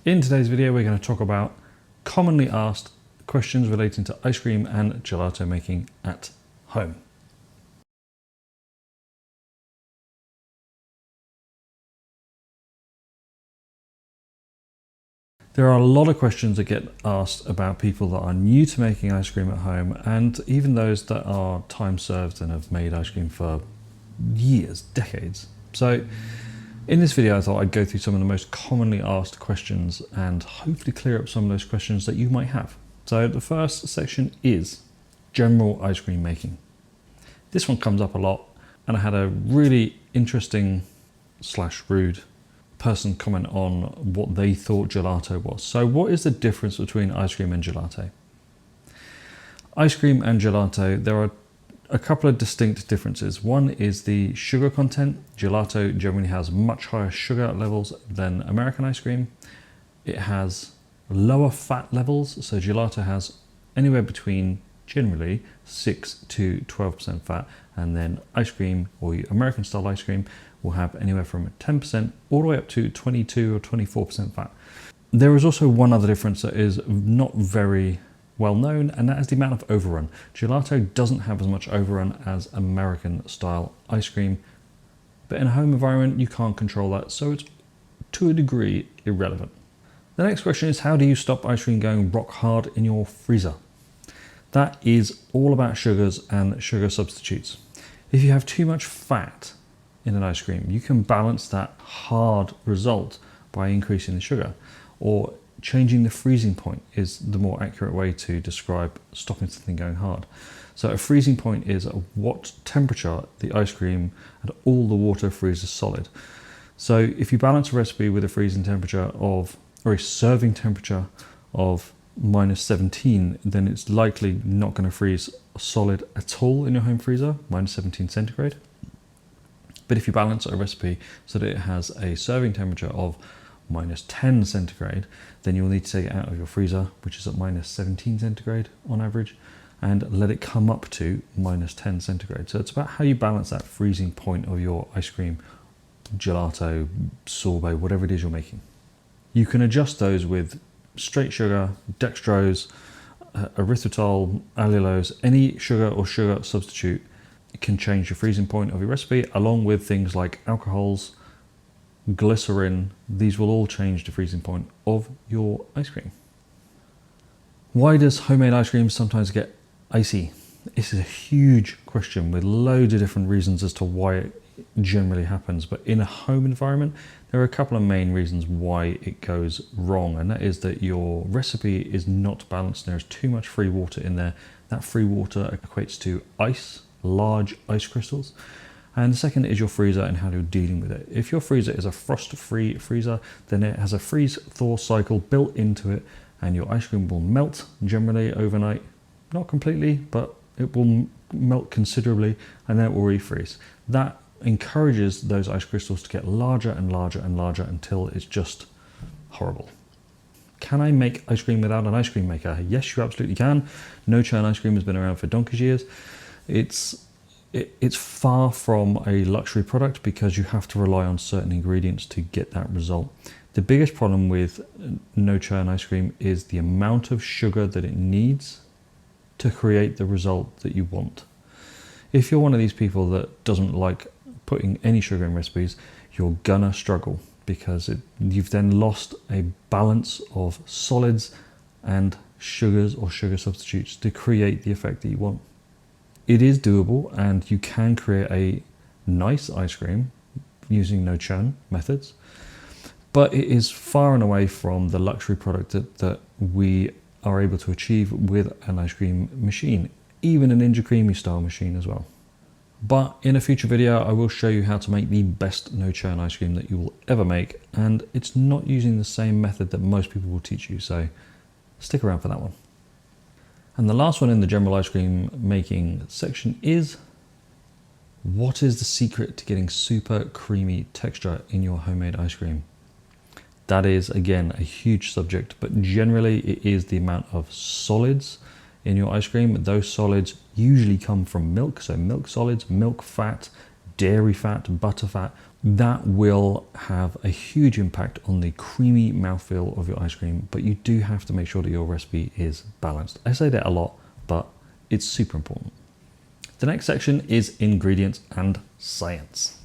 In today's video, we're going to talk about commonly asked questions relating to ice cream and gelato making at home. There are a lot of questions that get asked about people that are new to making ice cream at home, and even those that are time served and have made ice cream for years, decades. So in this video, I thought I'd go through some of the most commonly asked questions and hopefully clear up some of those questions that you might have. So the first section is general ice cream making. This one comes up a lot, and I had a really interesting / rude person comment on what they thought gelato was. So what is the difference between ice cream and gelato? Ice cream and gelato, there are a couple of distinct differences. One is the sugar content. Gelato generally has much higher sugar levels than American ice cream. It has lower fat levels, so gelato has anywhere between generally 6 to 12% fat, and then ice cream, or American style ice cream, will have anywhere from 10% all the way up to 22 or 24% fat. There is also one other difference that is not very well known, and that is the amount of overrun. Gelato doesn't have as much overrun as American style ice cream, but in a home environment you can't control that, so it's to a degree irrelevant. The next question is, how do you stop ice cream going rock hard in your freezer? That is all about sugars and sugar substitutes. If you have too much fat in an ice cream, you can balance that hard result by increasing the sugar, or changing the freezing point is the more accurate way to describe stopping something going hard. So a freezing point is at what temperature the ice cream and all the water freezes solid. So if you balance a recipe with a freezing temperature of, or a serving temperature of -17, then it's likely not going to freeze solid at all in your home freezer, -17 centigrade. But if you balance a recipe so that it has a serving temperature of -10 centigrade, then you'll need to take it out of your freezer, which is at -17 centigrade on average, and let it come up to -10 centigrade. So it's about how you balance that freezing point of your ice cream, gelato, sorbet, whatever it is you're making. You can adjust those with straight sugar, dextrose, erythritol, allulose. Any sugar or sugar substitute can change the freezing point of your recipe, along with things like alcohols, glycerin. These will all change the freezing point of your ice cream. Why does homemade ice cream sometimes get icy? This is a huge question with loads of different reasons as to why it generally happens, but in a home environment there are a couple of main reasons why it goes wrong, and that is that your recipe is not balanced. There's too much free water in there. That free water equates to ice, large ice crystals. And the second is your freezer and how you're dealing with it. If your freezer is a frost-free freezer, then it has a freeze-thaw cycle built into it, and your ice cream will melt generally overnight. Not completely, but it will melt considerably, and then it will refreeze. That encourages those ice crystals to get larger and larger and larger until it's just horrible. Can I make ice cream without an ice cream maker? Yes, you absolutely can. No churn ice cream has been around for donkey's years. It's far from a luxury product because you have to rely on certain ingredients to get that result. The biggest problem with no churn ice cream is the amount of sugar that it needs to create the result that you want. If you're one of these people that doesn't like putting any sugar in recipes, you're gonna struggle, because you've then lost a balance of solids and sugars or sugar substitutes to create the effect that you want. It is doable, and you can create a nice ice cream using no churn methods, but it is far and away from the luxury product that we are able to achieve with an ice cream machine, even a Ninja Creamy style machine as well. But in a future video, I will show you how to make the best no churn ice cream that you will ever make, and it's not using the same method that most people will teach you, so stick around for that one. And the last one in the general ice cream making section is, what is the secret to getting super creamy texture in your homemade ice cream? That is, again, a huge subject, but generally it is the amount of solids in your ice cream. Those solids usually come from milk, so milk solids, milk fat, dairy fat, butter fat. That will have a huge impact on the creamy mouthfeel of your ice cream, but you do have to make sure that your recipe is balanced. I say that a lot, but it's super important. The next section is ingredients and science.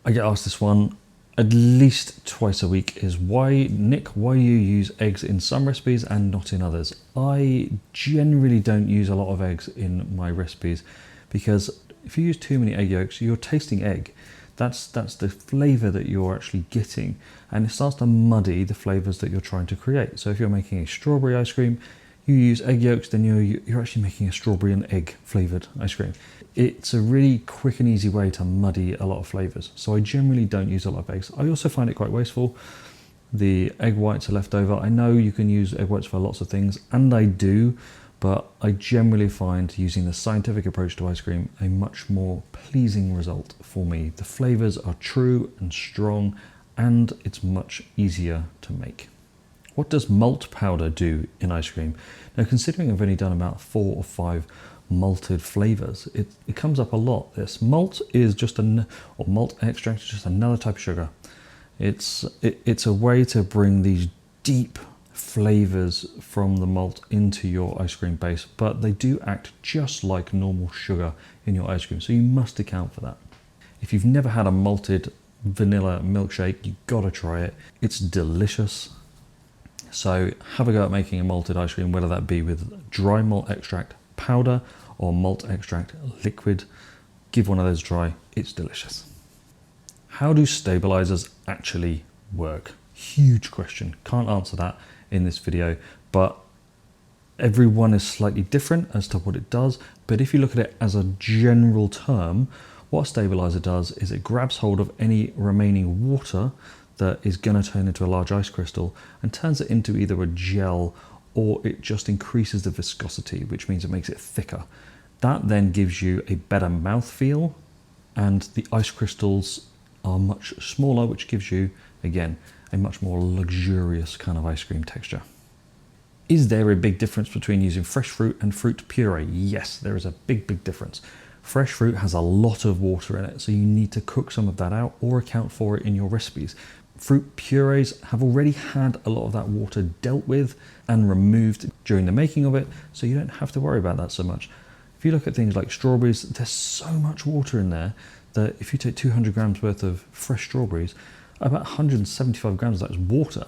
I get asked this one at least twice a week, is Nick, why do you use eggs in some recipes and not in others? I generally don't use a lot of eggs in my recipes because if you use too many egg yolks, you're tasting egg. That's the flavor that you're actually getting, and it starts to muddy the flavors that you're trying to create. So if you're making a strawberry ice cream, you use egg yolks, then you're actually making a strawberry and egg flavored ice cream. It's a really quick and easy way to muddy a lot of flavors. So I generally don't use a lot of eggs. I also find it quite wasteful. The egg whites are left over. I know you can use egg whites for lots of things, and I do, but I generally find using the scientific approach to ice cream a much more pleasing result for me. The flavors are true and strong, and it's much easier to make. What does malt powder do in ice cream? Now, considering I've only done about 4 or 5 malted flavors, it comes up a lot. This malt is just or malt extract is just another type of sugar. It's a way to bring these deep flavors from the malt into your ice cream base, but they do act just like normal sugar in your ice cream, so you must account for that. If you've never had a malted vanilla milkshake, you've got to try it. It's delicious. So have a go at making a malted ice cream, whether that be with dry malt extract powder or malt extract liquid. Give one of those a try, it's delicious. How do stabilizers actually work? Huge question, can't answer that in this video, but everyone is slightly different as to what it does. But if you look at it as a general term, what a stabilizer does is it grabs hold of any remaining water that is going to turn into a large ice crystal and turns it into either a gel, or it just increases the viscosity, which means it makes it thicker. That then gives you a better mouthfeel, and the ice crystals are much smaller, which gives you, again, a much more luxurious kind of ice cream texture. Is there a big difference between using fresh fruit and fruit puree? Yes, there is a big difference. Fresh fruit has a lot of water in it, so you need to cook some of that out or account for it in your recipes. Fruit purees have already had a lot of that water dealt with and removed during the making of it, so you don't have to worry about that so much. If you look at things like strawberries, there's so much water in there that if you take 200 grams worth of fresh strawberries, about 175 grams of that is water.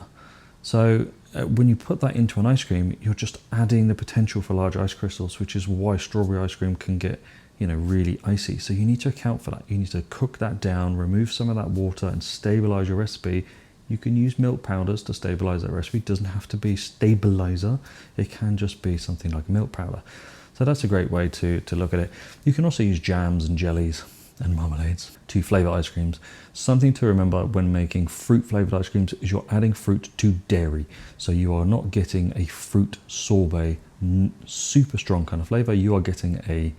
So when you put that into an ice cream, you're just adding the potential for large ice crystals, which is why strawberry ice cream can get really icy. So you need to account for that. You need to cook that down, remove some of that water and stabilize your recipe. You can use milk powders to stabilize that recipe. It doesn't have to be stabilizer. It can just be something like milk powder. So that's a great way to look at it. You can also use jams and jellies and marmalades to flavor ice creams. Something to remember when making fruit flavored ice creams is you're adding fruit to dairy. So you are not getting a fruit sorbet, super strong kind of flavor. You are getting a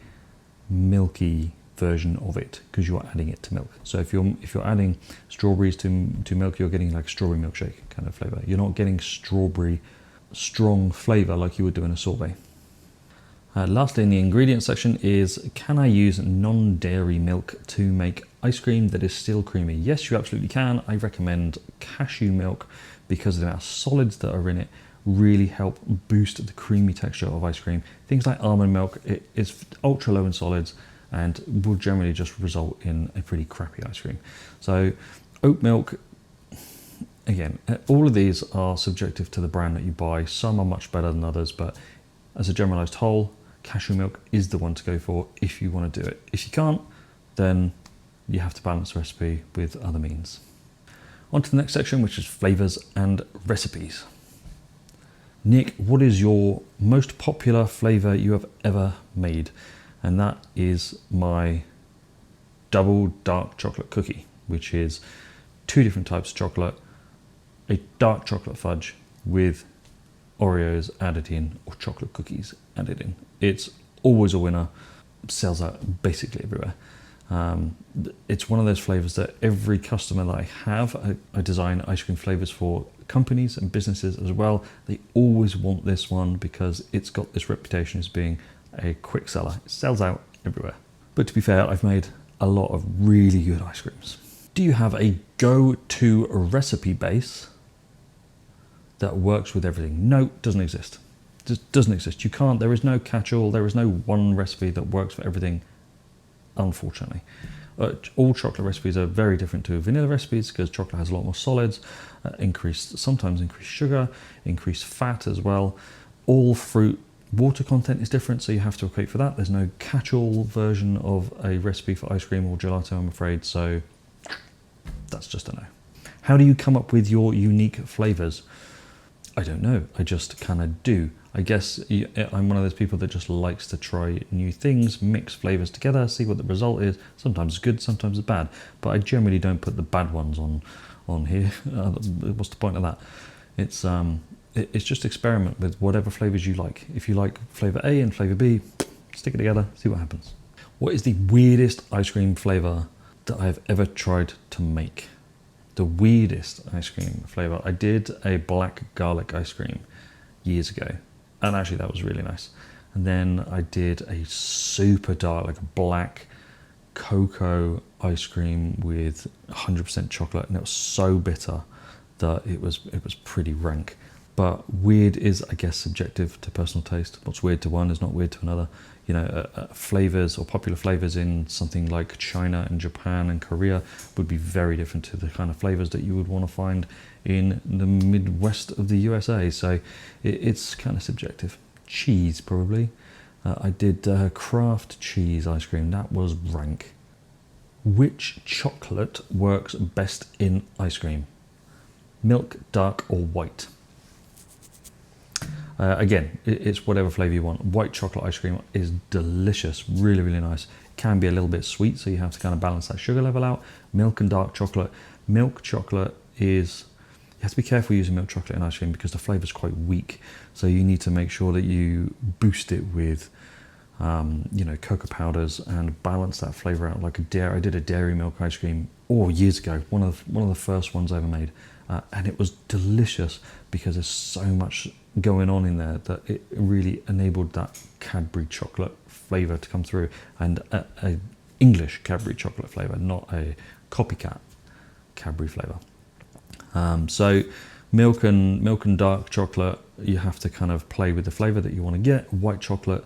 milky version of it because you're adding it to milk. So if you're adding strawberries to milk, you're getting like strawberry milkshake kind of flavor. You're not getting strawberry strong flavor like you would do in a sorbet. Lastly, in the ingredients section is, can I use non-dairy milk to make ice cream that is still creamy? Yes, you absolutely can. I recommend cashew milk because the amount of solids that are in it really help boost the creamy texture of ice cream. Things like almond milk, it is ultra low in solids and will generally just result in a pretty crappy ice cream. So oat milk, again, all of these are subjective to the brand that you buy. Some are much better than others, but as a generalized whole, cashew milk is the one to go for if you want to do it. If you can't, then you have to balance the recipe with other means. On to the next section, which is flavors and recipes. Nick, what is your most popular flavor you have ever made? And that is my double dark chocolate cookie, which is 2 different types of chocolate, a dark chocolate fudge with Oreos added in or chocolate cookies added in. It's always a winner, sells out basically everywhere. It's one of those flavors that every customer that I have, I design ice cream flavors for companies and businesses as well. They always want this one because it's got this reputation as being a quick seller. It sells out everywhere. But to be fair, I've made a lot of really good ice creams. Do you have a go-to recipe base that works with everything? No, doesn't exist. Just doesn't exist. You can't, there is no catch-all, there is no one recipe that works for everything, unfortunately. All chocolate recipes are very different to vanilla recipes because chocolate has a lot more solids, sometimes increased sugar, increased fat as well. All fruit water content is different, so you have to equate for that. There's no catch-all version of a recipe for ice cream or gelato, I'm afraid, so that's just a no. How do you come up with your unique flavors? I don't know, I just kind of do. I guess I'm one of those people that just likes to try new things, mix flavors together, see what the result is. Sometimes it's good, sometimes it's bad, but I generally don't put the bad ones on here. What's the point of that? It's just experiment with whatever flavors you like. If you like flavor A and flavor B, stick it together, see what happens. What is the weirdest ice cream flavor that I've ever tried to make? The weirdest ice cream flavor. I did a black garlic ice cream years ago, and actually that was really nice. And then I did a super dark, like a black cocoa ice cream with 100% chocolate, and it was so bitter that it was pretty rank. But weird is, I guess, subjective to personal taste. What's weird to one is not weird to another. You know, flavors or popular flavors in something like China and Japan and Korea would be very different to the kind of flavors that you would want to find in the Midwest of the USA. So it's kind of subjective. Cheese, probably. I did Kraft cheese ice cream. That was rank. Which chocolate works best in ice cream? Milk, dark, or white? Again, it's whatever flavor you want. White chocolate ice cream is delicious, really, really nice. It can be a little bit sweet, so you have to kind of balance that sugar level out. Milk and dark chocolate. Milk chocolate is, you have to be careful using milk chocolate in ice cream because the flavor is quite weak. So you need to make sure that you boost it with, cocoa powders and balance that flavor out like a dairy. I did a dairy milk ice cream years ago, one of the first ones I ever made, and it was delicious because there's so much going on in there that it really enabled that Cadbury chocolate flavor to come through, and a English Cadbury chocolate flavor, not a copycat Cadbury flavor. So milk and dark chocolate, you have to kind of play with the flavor that you want to get. White chocolate,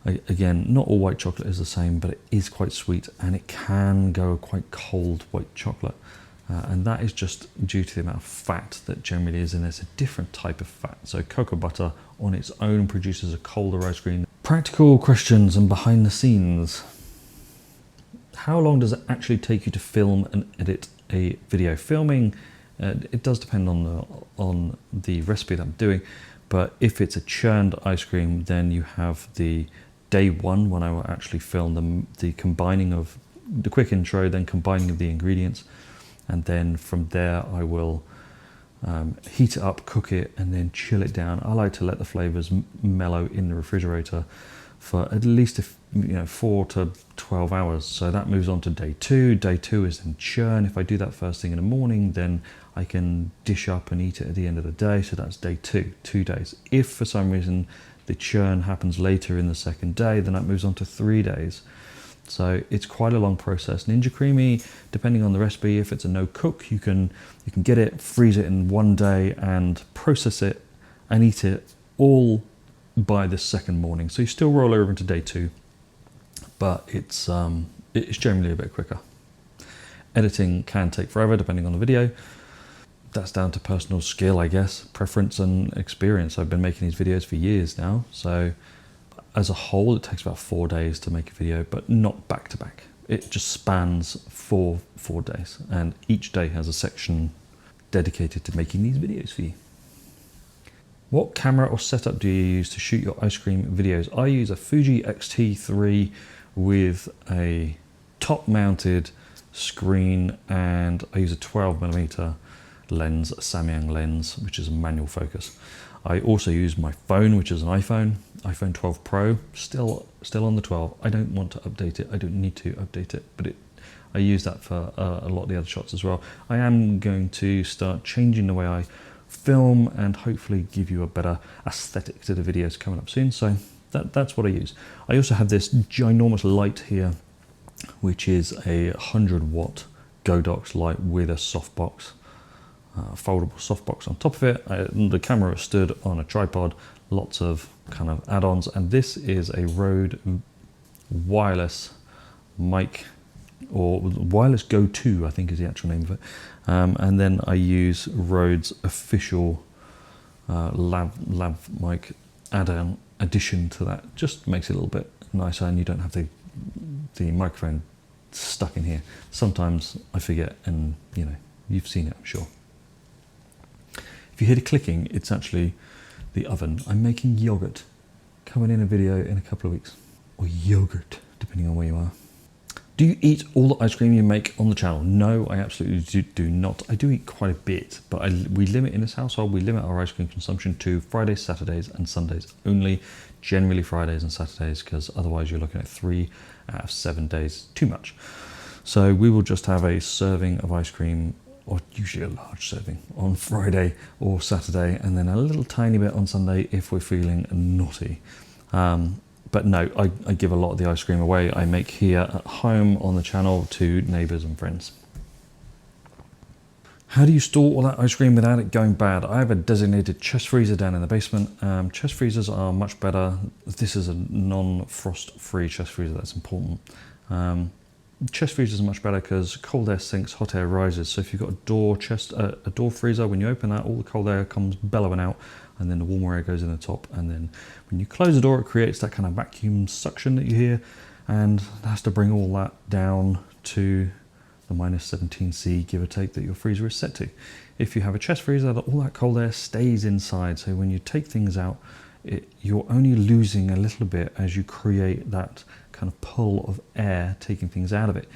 again, not all white chocolate is the same, but it is quite sweet, and it can go quite cold white chocolate. And that is just due to the amount of fat that generally is in it. It's a different type of fat. So cocoa butter on its own produces a colder ice cream. Practical questions and behind the scenes. How long does it actually take you to film and edit a video? Filming, it does depend on the recipe that I'm doing, but if it's a churned ice cream, then you have the day one when I will actually film the combining of the quick intro, then combining of the ingredients. And then from there I will heat it up, cook it, and then chill it down. I like to let the flavors mellow in the refrigerator for at least 4 to 12 hours. So that moves on to day two. Day two is then churn. If I do that first thing in the morning, then I can dish up and eat it at the end of the day. So that's day 2 days. If for some reason the churn happens later in the second day, then that moves on to 3 days. So it's quite a long process. Ninja Creamy, depending on the recipe, if it's a no cook, you can get it, freeze it in 1 day and process it and eat it all by the second morning. So you still roll over into day 2, but it's generally a bit quicker. Editing can take forever depending on the video. That's down to personal skill, I guess, preference and experience. I've been making these videos for years now, so as a whole, it takes about 4 days to make a video, but not back to back. It just spans 4 days, and each day has a section dedicated to making these videos for you. What camera or setup do you use to shoot your ice cream videos? I use a Fuji X-T3 with a top-mounted screen, and I use a 12mm lens, a Samyang lens, which is a manual focus. I also use my phone, which is an iPhone 12 Pro, still on the 12. I don't want to update it. I don't need to update it, but I use that for a lot of the other shots as well. I am going to start changing the way I film and hopefully give you a better aesthetic to the videos coming up soon. So that's what I use. I also have this ginormous light here, which is a 100 watt Godox light with a softbox, foldable softbox on top of it. The camera stood on a tripod, lots of kind of add-ons, and this is a Rode wireless mic, or wireless Go 2 I think is the actual name of it, and then I use Rode's official lav mic add-on addition to that. Just makes it a little bit nicer, and you don't have the microphone stuck in here. Sometimes I forget, and you know, you've seen it, I'm sure. If you hear the clicking, it's actually the oven. I'm making yogurt, coming in a video in a couple of weeks, or yogurt depending on where you are. Do you eat all the ice cream you make on the channel? No, I absolutely do not. I do eat quite a bit, but we limit in this household, we limit our ice cream consumption to Fridays, Saturdays and Sundays only, generally Fridays and Saturdays, because otherwise you're looking at 3 out of 7 days, too much. So we will just have a serving of ice cream, or usually a large serving, on Friday or Saturday, and then a little tiny bit on Sunday if we're feeling naughty. But no, I give a lot of the ice cream away. I make here at home on the channel to neighbours and friends. How do you store all that ice cream without it going bad? I have a designated chest freezer down in the basement. Chest freezers are much better. This is a non-frost free chest freezer, that's important. Chest freezers are much better because cold air sinks, hot air rises. So if you've got a door freezer, when you open that, all the cold air comes bellowing out, and then the warmer air goes in the top. And then when you close the door, it creates that kind of vacuum suction that you hear, and it has to bring all that down to the minus 17C, give or take, that your freezer is set to. If you have a chest freezer, all that cold air stays inside. So when you take things out, you're only losing a little bit as you create that kind of pull of air, taking things out of it.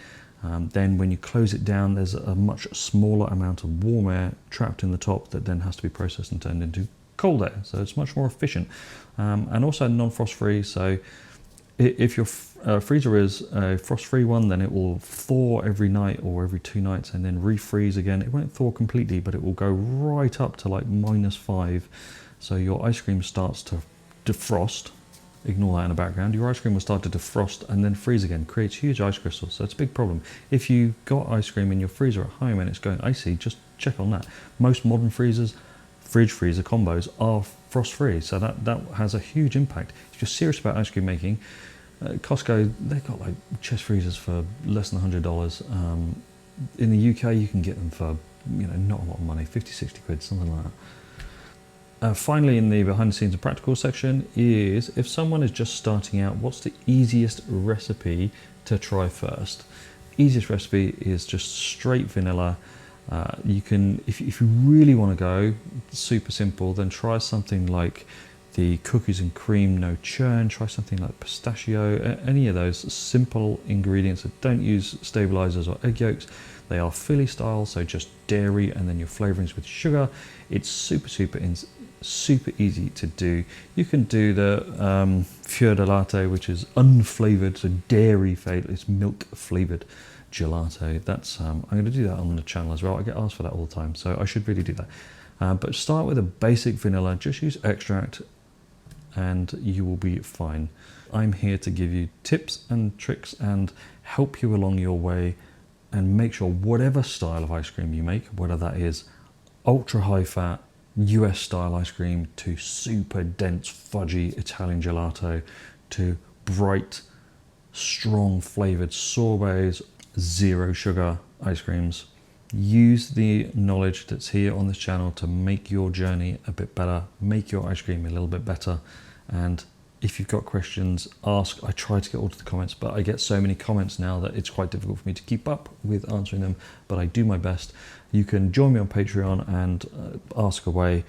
Then when you close it down, there's a much smaller amount of warm air trapped in the top that then has to be processed and turned into cold air. So it's much more efficient, and also non-frost free. So if your freezer is a frost-free one, then it will thaw every night or every 2 nights and then refreeze again. It won't thaw completely, but it will go right up to like -5. So your ice cream starts to defrost. Ignore that in the background. Your ice cream will start to defrost and then freeze again. Creates huge ice crystals, so it's a big problem. If you got ice cream in your freezer at home and it's going icy, just check on that. Most modern freezers, fridge freezer combos, are frost-free, so that has a huge impact. If you're serious about ice cream making, Costco, they've got like chest freezers for less than $100. In the UK, you can get them for, you know, not a lot of money, 50, 60 quid, something like that. Finally, in the behind the scenes and practical section is, if someone is just starting out, what's the easiest recipe to try first? Easiest recipe is just straight vanilla. You can, if you really want to go super simple, then try something like the cookies and cream no churn. Try something like pistachio, any of those simple ingredients that don't use stabilizers or egg yolks. They are Philly style, so just dairy and then your flavorings with sugar. It's super easy to do. You can do the Gelato, which is unflavored, so dairy flavored, it's milk flavored gelato. That's I'm going to do that on the channel as well. I get asked for that all the time, so I should really do that. But start with a basic vanilla, just use extract and you will be fine. I'm here to give you tips and tricks and help you along your way, and make sure whatever style of ice cream you make, whether that is ultra high fat US style ice cream to super dense fudgy Italian gelato to bright strong flavored sorbets, 0 sugar ice creams, use the knowledge that's here on this channel to make your journey a bit better, make your ice cream a little bit better. And if you've got questions, ask. I try to get all to the comments, but I get so many comments now that it's quite difficult for me to keep up with answering them, but I do my best. You can join me on Patreon and ask away.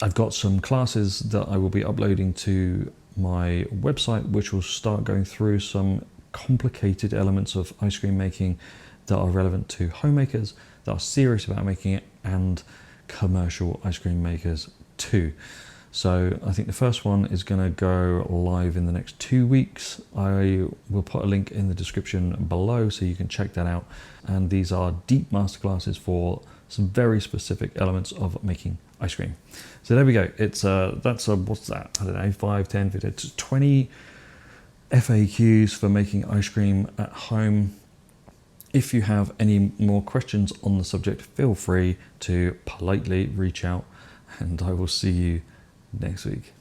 I've got some classes that I will be uploading to my website, which will start going through some complicated elements of ice cream making that are relevant to homemakers that are serious about making it, and commercial ice cream makers too. So I think the first one is going to go live in the next 2 weeks. I will put a link in the description below so you can check that out. And these are deep masterclasses for some very specific elements of making ice cream. So there we go. It's what's that? I don't know, 5, 10, 15, 20 FAQs for making ice cream at home. If you have any more questions on the subject, feel free to politely reach out, and I will see you next week.